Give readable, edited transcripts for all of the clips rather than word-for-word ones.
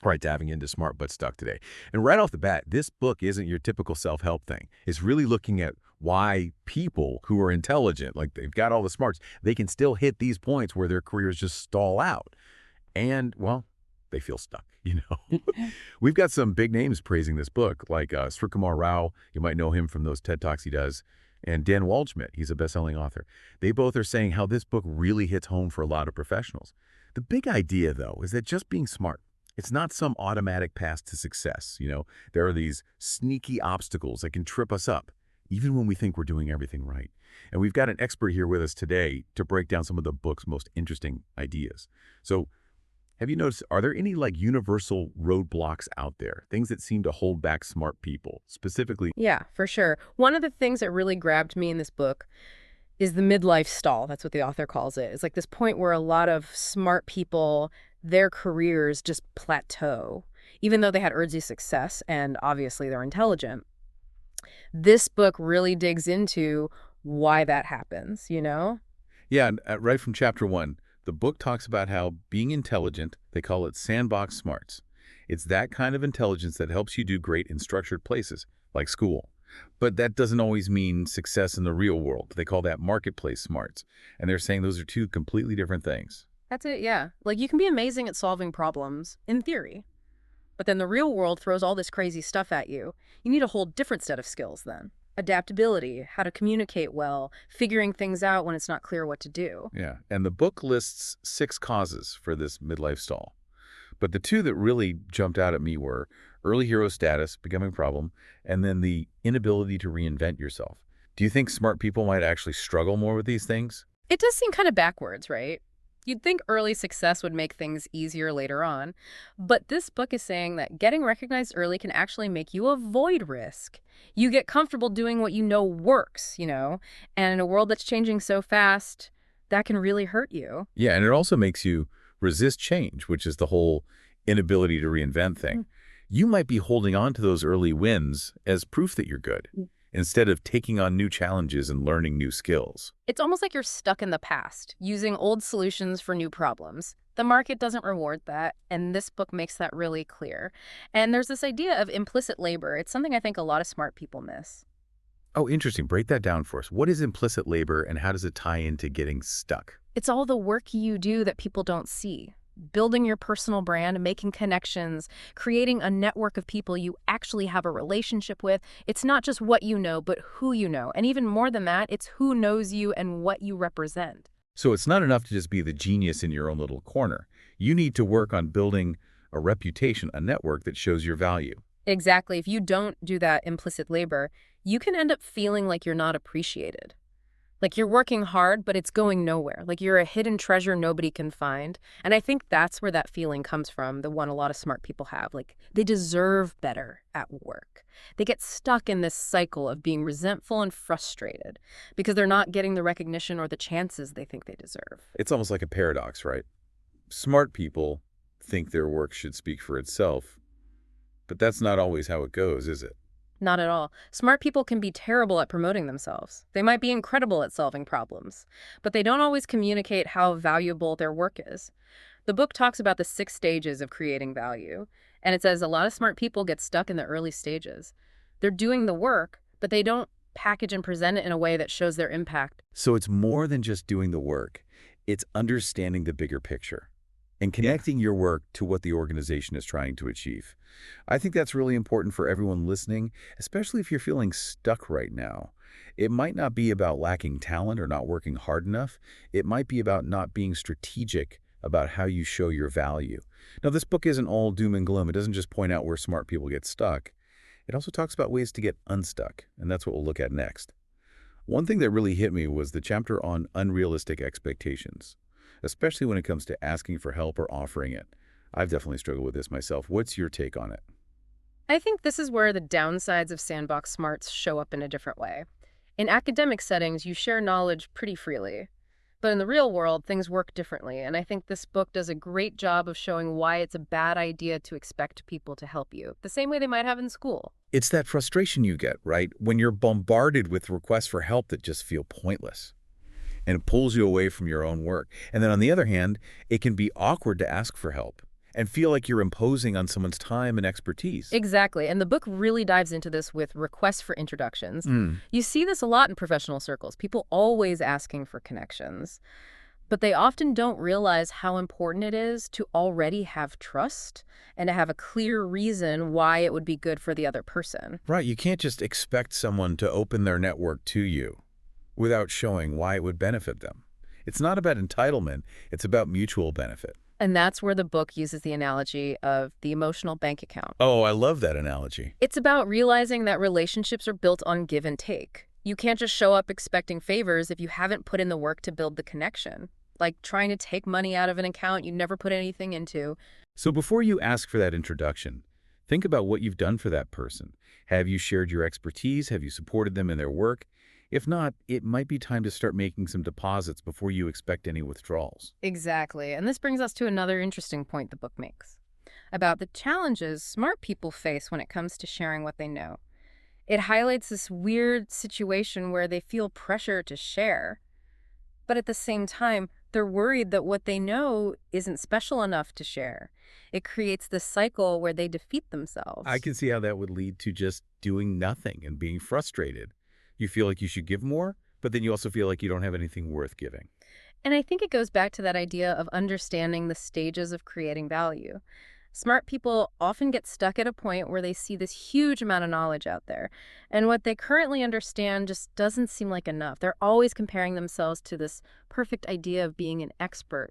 All right, diving into Smart But Stuck today. And right off the bat, this book isn't your typical self-help thing. It's really looking at why people who are intelligent, like they've got all the smarts, they can still hit these points where their careers just stall out. And, well, they feel stuck, We've got some big names praising this book, like Srikumar Rao. You might know him from those TED Talks he does. And Dan Waldschmidt, he's a best-selling author. They both are saying how this book really hits home for a lot of professionals. The big idea, though, is that just being smart, it's not some automatic path to success. There are these sneaky obstacles that can trip us up, even when we think we're doing everything right. And we've got an expert here with us today to break down some of the book's most interesting ideas. So have you noticed, are there any universal roadblocks out there, things that seem to hold back smart people, specifically? Yeah, for sure. One of the things that really grabbed me in this book is the midlife stall. That's what the author calls it. It's like this point where a lot of smart people, their careers just plateau, even though they had early success and obviously they're intelligent. This book really digs into why that happens? Yeah, and, right from chapter 1, the book talks about how being intelligent, they call it sandbox smarts. It's that kind of intelligence that helps you do great in structured places, like school. But that doesn't always mean success in the real world. They call that marketplace smarts. And they're saying those are two completely different things. That's it, yeah. Like you can be amazing at solving problems, in theory, but then the real world throws all this crazy stuff at you. You need a whole different set of skills then. Adaptability, how to communicate well, figuring things out when it's not clear what to do. Yeah, and the book lists 6 causes for this midlife stall. But the two that really jumped out at me were early hero status becoming a problem, and then the inability to reinvent yourself. Do you think smart people might actually struggle more with these things? It does seem kind of backwards, right? You'd think early success would make things easier later on, but this book is saying that getting recognized early can actually make you avoid risk. You get comfortable doing what you know works, and in a world that's changing so fast, that can really hurt you. Yeah, and it also makes you resist change, which is the whole inability to reinvent thing. You might be holding on to those early wins as proof that you're good, instead of taking on new challenges and learning new skills. It's almost like you're stuck in the past, using old solutions for new problems. The market doesn't reward that, and this book makes that really clear. And there's this idea of implicit labor. It's something I think a lot of smart people miss. Oh, interesting. Break that down for us. What is implicit labor and how does it tie into getting stuck? It's all the work you do that people don't see. Building your personal brand, making connections, creating a network of people you actually have a relationship with. It's not just what you know, but who you know. And even more than that, it's who knows you and what you represent. So it's not enough to just be the genius in your own little corner. You need to work on building a reputation, a network that shows your value. Exactly. If you don't do that implicit labor, you can end up feeling like you're not appreciated. Like you're working hard, but it's going nowhere. Like you're a hidden treasure nobody can find. And I think that's where that feeling comes from, the one a lot of smart people have. Like they deserve better at work. They get stuck in this cycle of being resentful and frustrated because they're not getting the recognition or the chances they think they deserve. It's almost like a paradox, right? Smart people think their work should speak for itself, but that's not always how it goes, is it? Not at all. Smart people can be terrible at promoting themselves. They might be incredible at solving problems, but they don't always communicate how valuable their work is. The book talks about the 6 stages of creating value, and it says a lot of smart people get stuck in the early stages. They're doing the work, but they don't package and present it in a way that shows their impact. So it's more than just doing the work. It's understanding the bigger picture and connecting your work to what the organization is trying to achieve. I think that's really important for everyone listening, especially if you're feeling stuck right now. It might not be about lacking talent or not working hard enough. It might be about not being strategic about how you show your value. Now, this book isn't all doom and gloom. It doesn't just point out where smart people get stuck. It also talks about ways to get unstuck, and that's what we'll look at next. One thing that really hit me was the chapter on unrealistic expectations, especially when it comes to asking for help or offering it. I've definitely struggled with this myself. What's your take on it? I think this is where the downsides of sandbox smarts show up in a different way. In academic settings, you share knowledge pretty freely. But in the real world, things work differently, and I think this book does a great job of showing why it's a bad idea to expect people to help you, the same way they might have in school. It's that frustration you get, right? When you're bombarded with requests for help that just feel pointless, and it pulls you away from your own work. And then on the other hand, it can be awkward to ask for help. and feel like you're imposing on someone's time and expertise. Exactly. And the book really dives into this with requests for introductions. You see this a lot in professional circles, people always asking for connections. But they often don't realize how important it is to already have trust and to have a clear reason why it would be good for the other person. Right, you can't just expect someone to open their network to you without showing why it would benefit them. It's not about entitlement, it's about mutual benefit. And that's where the book uses the analogy of the emotional bank account. Oh, I love that analogy. It's about realizing that relationships are built on give and take. You can't just show up expecting favors if you haven't put in the work to build the connection. Like trying to take money out of an account you never put anything into. So before you ask for that introduction, think about what you've done for that person. Have you shared your expertise? Have you supported them in their work? If not, it might be time to start making some deposits before you expect any withdrawals. Exactly. And this brings us to another interesting point the book makes about the challenges smart people face when it comes to sharing what they know. It highlights this weird situation where they feel pressure to share, but at the same time, they're worried that what they know isn't special enough to share. It creates this cycle where they defeat themselves. I can see how that would lead to just doing nothing and being frustrated. You feel like you should give more, but then you also feel like you don't have anything worth giving. And I think it goes back to that idea of understanding the stages of creating value. Smart people often get stuck at a point where they see this huge amount of knowledge out there, and what they currently understand just doesn't seem like enough. They're always comparing themselves to this perfect idea of being an expert,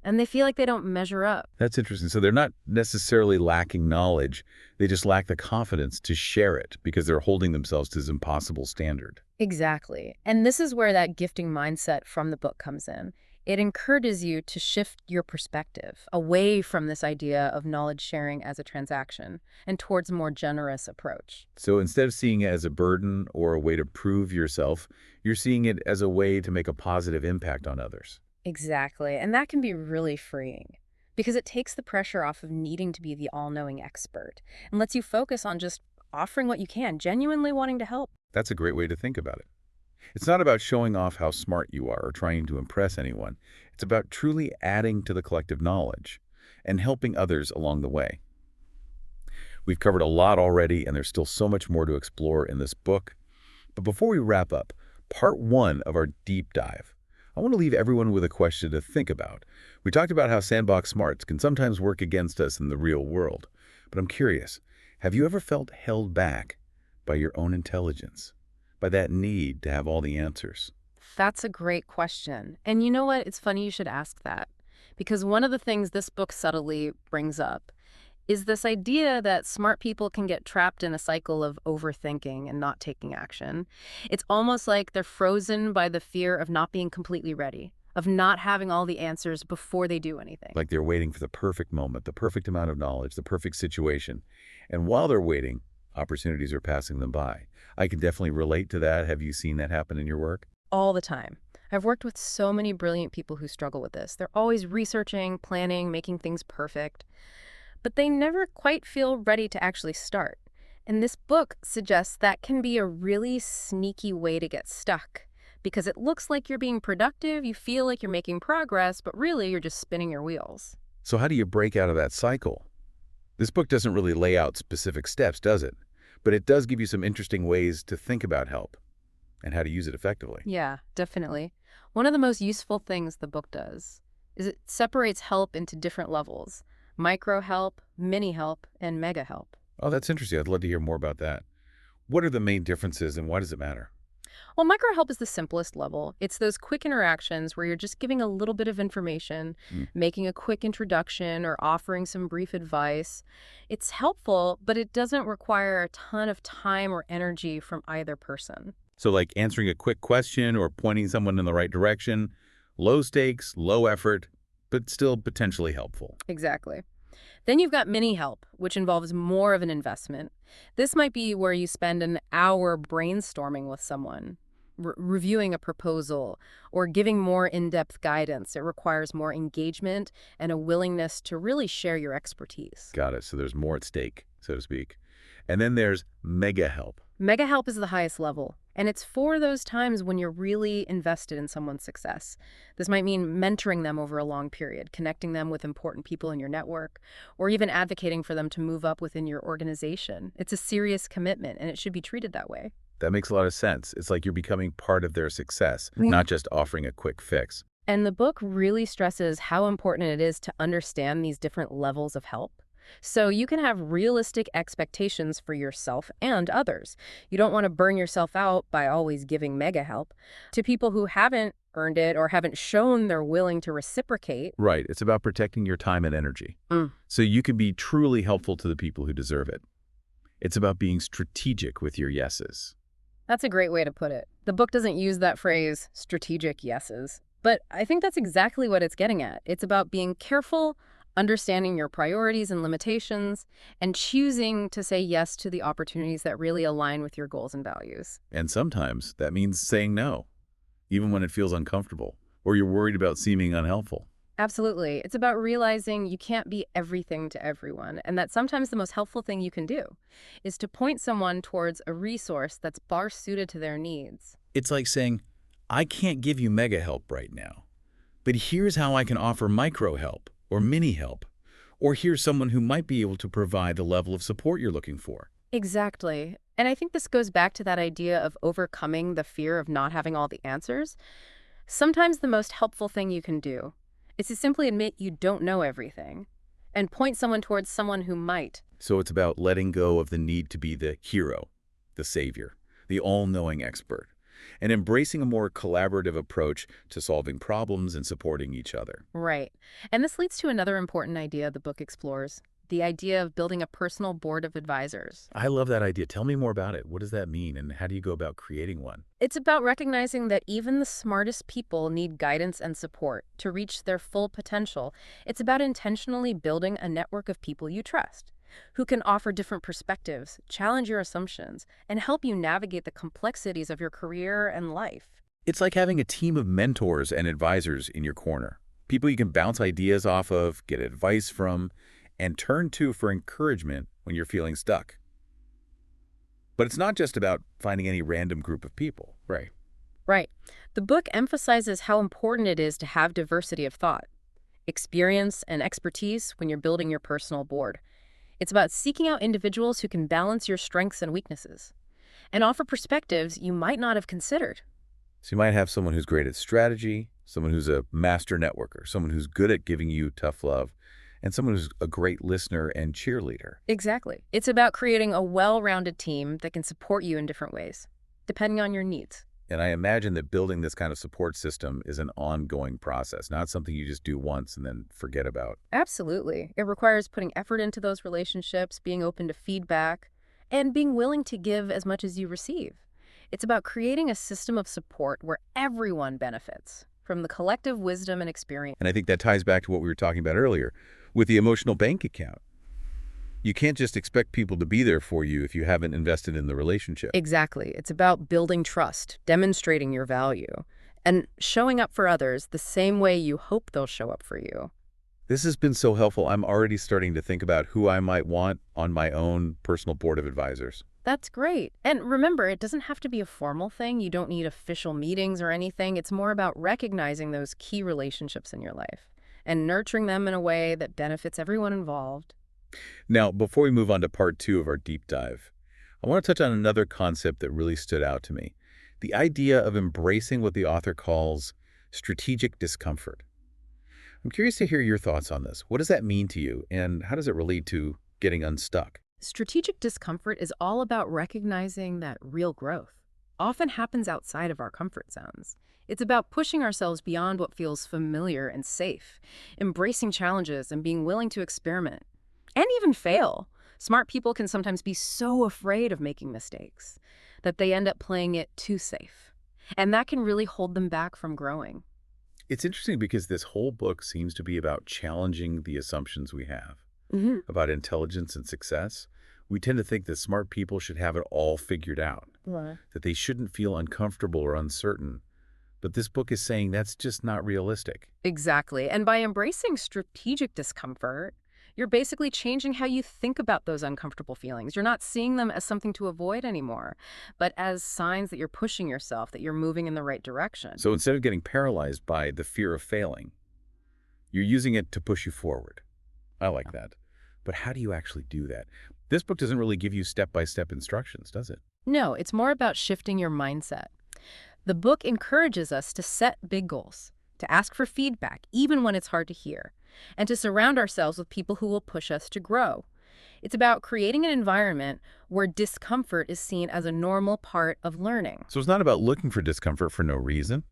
and they feel like they don't measure up. That's interesting. So they're not necessarily lacking knowledge. They just lack the confidence to share it because they're holding themselves to this impossible standard. Exactly. And this is where that gifting mindset from the book comes in. It encourages you to shift your perspective away from this idea of knowledge sharing as a transaction and towards a more generous approach. So instead of seeing it as a burden or a way to prove yourself, you're seeing it as a way to make a positive impact on others. Exactly. And that can be really freeing because it takes the pressure off of needing to be the all-knowing expert and lets you focus on just offering what you can, genuinely wanting to help. That's a great way to think about it. It's not about showing off how smart you are or trying to impress anyone. It's about truly adding to the collective knowledge and helping others along the way. We've covered a lot already, and there's still so much more to explore in this book. But before we wrap up, part one of our deep dive, I want to leave everyone with a question to think about. We talked about how sandbox smarts can sometimes work against us in the real world. But I'm curious, have you ever felt held back by your own intelligence? By that need to have all the answers? That's a great question. And you know what? It's funny you should ask that. Because one of the things this book subtly brings up is this idea that smart people can get trapped in a cycle of overthinking and not taking action. It's almost like they're frozen by the fear of not being completely ready, of not having all the answers before they do anything. Like they're waiting for the perfect moment, the perfect amount of knowledge, the perfect situation. And while they're waiting, opportunities are passing them by. I can definitely relate to that. Have you seen that happen in your work? All the time. I've worked with so many brilliant people who struggle with this. They're always researching, planning, making things perfect, but they never quite feel ready to actually start. And this book suggests that can be a really sneaky way to get stuck because it looks like you're being productive, you feel like you're making progress, but really you're just spinning your wheels. So how do you break out of that cycle? This book doesn't really lay out specific steps, does it? But it does give you some interesting ways to think about help and how to use it effectively. Yeah, definitely. One of the most useful things the book does is it separates help into different levels: micro help, mini help, and mega help. Oh, that's interesting. I'd love to hear more about that. What are the main differences and why does it matter? Well, micro help is the simplest level. It's those quick interactions where you're just giving a little bit of information, making a quick introduction, or offering some brief advice. It's helpful, but it doesn't require a ton of time or energy from either person. So like answering a quick question or pointing someone in the right direction, low stakes, low effort, but still potentially helpful. Exactly. Then you've got mini help, which involves more of an investment. This might be where you spend an hour brainstorming with someone, reviewing a proposal, or giving more in-depth guidance. It requires more engagement and a willingness to really share your expertise. Got it. So there's more at stake, so to speak. And then there's mega help. Mega help is the highest level. And it's for those times when you're really invested in someone's success. This might mean mentoring them over a long period, connecting them with important people in your network, or even advocating for them to move up within your organization. It's a serious commitment, and it should be treated that way. That makes a lot of sense. It's like you're becoming part of their success, not just offering a quick fix. And the book really stresses how important it is to understand these different levels of help. So you can have realistic expectations for yourself and others. You don't want to burn yourself out by always giving mega help to people who haven't earned it or haven't shown they're willing to reciprocate. Right. It's about protecting your time and energy, so you can be truly helpful to the people who deserve it. It's about being strategic with your yeses. That's a great way to put it. The book doesn't use that phrase, strategic yeses, but I think that's exactly what it's getting at. It's about being careful, understanding your priorities and limitations, and choosing to say yes to the opportunities that really align with your goals and values. And sometimes that means saying no, even when it feels uncomfortable or you're worried about seeming unhelpful. Absolutely. It's about realizing you can't be everything to everyone, and that sometimes the most helpful thing you can do is to point someone towards a resource that's bar suited to their needs. It's like saying, I can't give you mega help right now, but here's how I can offer micro help or mini help, or here's someone who might be able to provide the level of support you're looking for. Exactly. And I think this goes back to that idea of overcoming the fear of not having all the answers. Sometimes the most helpful thing you can do is to simply admit you don't know everything and point someone towards someone who might. So it's about letting go of the need to be the hero, the savior, the all-knowing expert, and embracing a more collaborative approach to solving problems and supporting each other. Right. And this leads to another important idea the book explores, the idea of building a personal board of advisors. I love that idea. Tell me more about it. What does that mean, and how do you go about creating one? It's about recognizing that even the smartest people need guidance and support to reach their full potential. It's about intentionally building a network of people you trust, who can offer different perspectives, challenge your assumptions, and help you navigate the complexities of your career and life. It's like having a team of mentors and advisors in your corner, people you can bounce ideas off of, get advice from, and turn to for encouragement when you're feeling stuck. But it's not just about finding any random group of people, right? Right. The book emphasizes how important it is to have diversity of thought, experience, and expertise when you're building your personal board. It's about seeking out individuals who can balance your strengths and weaknesses and offer perspectives you might not have considered. So you might have someone who's great at strategy, someone who's a master networker, someone who's good at giving you tough love, and someone who's a great listener and cheerleader. Exactly. It's about creating a well-rounded team that can support you in different ways, depending on your needs. And I imagine that building this kind of support system is an ongoing process, not something you just do once and then forget about. Absolutely. It requires putting effort into those relationships, being open to feedback, and being willing to give as much as you receive. It's about creating a system of support where everyone benefits from the collective wisdom and experience. And I think that ties back to what we were talking about earlier with the emotional bank account. You can't just expect people to be there for you if you haven't invested in the relationship. Exactly. It's about building trust, demonstrating your value, and showing up for others the same way you hope they'll show up for you. This has been so helpful. I'm already starting to think about who I might want on my own personal board of advisors. That's great. And remember, it doesn't have to be a formal thing. You don't need official meetings or anything. It's more about recognizing those key relationships in your life and nurturing them in a way that benefits everyone involved. Now, before we move on to part 2 of our deep dive, I want to touch on another concept that really stood out to me, the idea of embracing what the author calls strategic discomfort. I'm curious to hear your thoughts on this. What does that mean to you, and how does it relate to getting unstuck? Strategic discomfort is all about recognizing that real growth often happens outside of our comfort zones. It's about pushing ourselves beyond what feels familiar and safe, embracing challenges and being willing to experiment and even fail. Smart people can sometimes be so afraid of making mistakes that they end up playing it too safe. And that can really hold them back from growing. It's interesting because this whole book seems to be about challenging the assumptions we have about intelligence and success. We tend to think that smart people should have it all figured out, that they shouldn't feel uncomfortable or uncertain. But this book is saying that's just not realistic. Exactly. And by embracing strategic discomfort, You're basically changing how you think about those uncomfortable feelings. You're not seeing them as something to avoid anymore, but as signs that you're pushing yourself, that you're moving in the right direction. So instead of getting paralyzed by the fear of failing, you're using it to push you forward. I like that. But how do you actually do that? This book doesn't really give you step-by-step instructions, does it? No, it's more about shifting your mindset. The book encourages us to set big goals, to ask for feedback, even when it's hard to hear, and to surround ourselves with people who will push us to grow. It's about creating an environment where discomfort is seen as a normal part of learning. So it's not about looking for discomfort for no reason,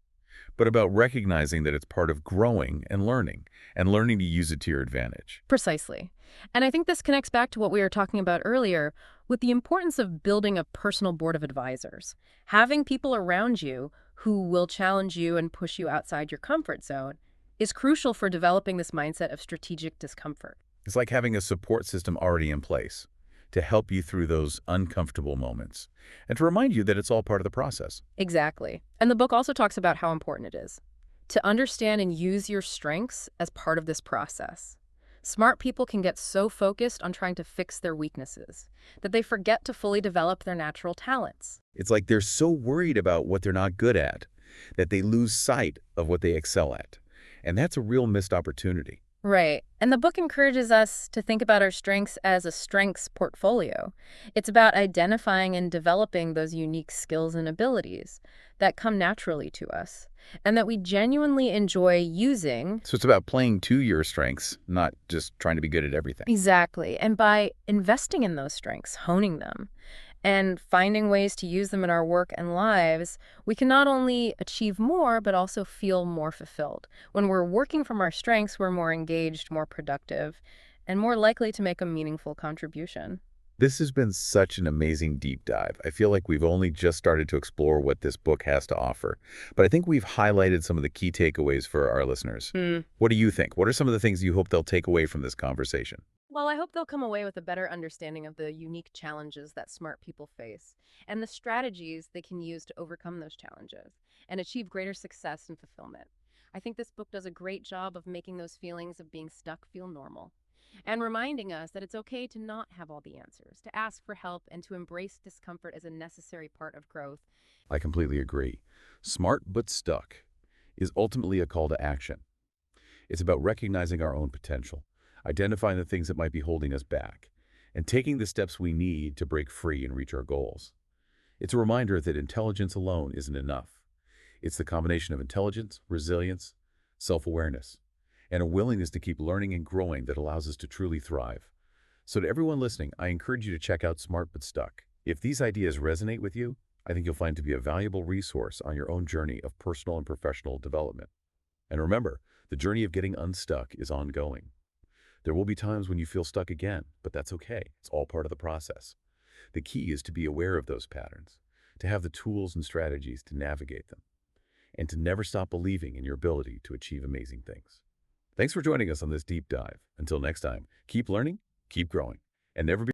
but about recognizing that it's part of growing and learning to use it to your advantage. Precisely. And I think this connects back to what we were talking about earlier with the importance of building a personal board of advisors. Having people around you who will challenge you and push you outside your comfort zone is crucial for developing this mindset of strategic discomfort. It's like having a support system already in place to help you through those uncomfortable moments and to remind you that it's all part of the process. Exactly. And the book also talks about how important it is to understand and use your strengths as part of this process. Smart people can get so focused on trying to fix their weaknesses that they forget to fully develop their natural talents. It's like they're so worried about what they're not good at that they lose sight of what they excel at. And that's a real missed opportunity. Right. And the book encourages us to think about our strengths as a strengths portfolio. It's about identifying and developing those unique skills and abilities that come naturally to us and that we genuinely enjoy using. So it's about playing to your strengths, not just trying to be good at everything. Exactly. And by investing in those strengths, honing them, and finding ways to use them in our work and lives, we can not only achieve more, but also feel more fulfilled. When we're working from our strengths, we're more engaged, more productive, and more likely to make a meaningful contribution. This has been such an amazing deep dive. I feel like we've only just started to explore what this book has to offer, but I think we've highlighted some of the key takeaways for our listeners. What do you think? What are some of the things you hope they'll take away from this conversation? Well, I hope they'll come away with a better understanding of the unique challenges that smart people face and the strategies they can use to overcome those challenges and achieve greater success and fulfillment. I think this book does a great job of making those feelings of being stuck feel normal and reminding us that it's okay to not have all the answers, to ask for help, and to embrace discomfort as a necessary part of growth. I completely agree. Smart but stuck is ultimately a call to action. It's about recognizing our own potential, identifying the things that might be holding us back, and taking the steps we need to break free and reach our goals. It's a reminder that intelligence alone isn't enough. It's the combination of intelligence, resilience, self-awareness, and a willingness to keep learning and growing that allows us to truly thrive. So to everyone listening, I encourage you to check out Smart But Stuck. If these ideas resonate with you, I think you'll find it to be a valuable resource on your own journey of personal and professional development. And remember, the journey of getting unstuck is ongoing. There will be times when you feel stuck again, but that's okay. It's all part of the process. The key is to be aware of those patterns, to have the tools and strategies to navigate them, and to never stop believing in your ability to achieve amazing things. Thanks for joining us on this deep dive. Until next time, keep learning, keep growing, and never be